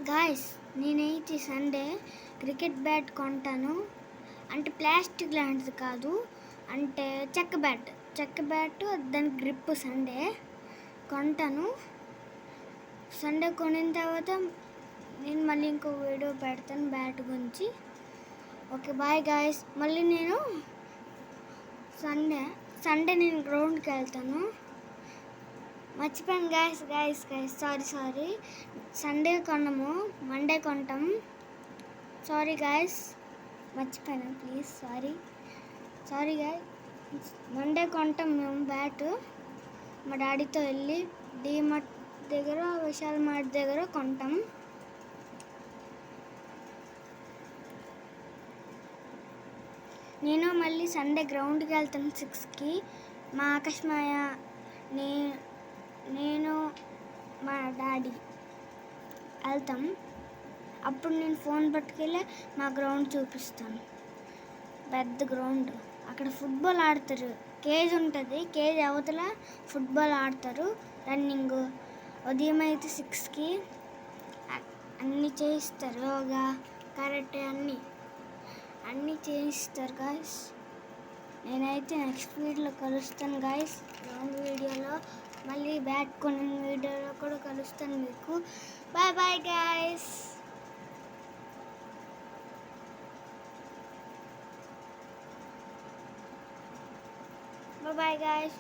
Guys, నేనైతే Sunday cricket bat కొంటాను. అంటే ప్లాస్టిక్ లాంటిది కాదు, అంటే చెక్క బ్యాట్ దాని గ్రిప్ సండే కొంటాను. సండే కొనిన తర్వాత నేను మళ్ళీ ఇంకో వీడియో పెడతాను బ్యాట్ గురించి. Okay, bye guys. మళ్ళీ నేను సండే నేను గ్రౌండ్కి వెళ్తాను. మర్చిపోయాను గాయస్, సారీ. సండే కొనము, మండే కొంటాం. సారీ గాయస్, మర్చిపోయాను, ప్లీజ్ సారీ గాయస్. మండే కొంటాం మేము బ్యాట్. మా డాడీతో వెళ్ళి డీమార్ట్ దగ్గర, విశాల్ మార్ట్ దగ్గర కొంటాం. నేను మళ్ళీ సండే గ్రౌండ్కి వెళ్తాను 6కి. మా ఆకాశమాయ, నేను మా డాడీ వెళ్తాం. అప్పుడు నేను ఫోన్ పట్టుకెళ్ళి మా గ్రౌండ్ చూపిస్తాను. పెద్ద గ్రౌండ్, అక్కడ ఫుట్బాల్ ఆడతారు. కేజ్ ఉంటుంది, కేజ్ అవతల ఫుట్బాల్ ఆడతారు. రన్నింగ్ ఉదయం అయితే 6కి అన్నీ చేయిస్తారు. యోగా, కరాటే అన్నీ చేయిస్తారు గాయస్. నేనైతే నెక్స్ట్ వీడియోలో కలుస్తాను గాయస్. గ్రౌండ్ వీడియోలో, మళ్ళీ బ్యాట్ కొనిన వీడియోలో కూడా కలుస్తాను మీకు. Bye guys. Bye guys.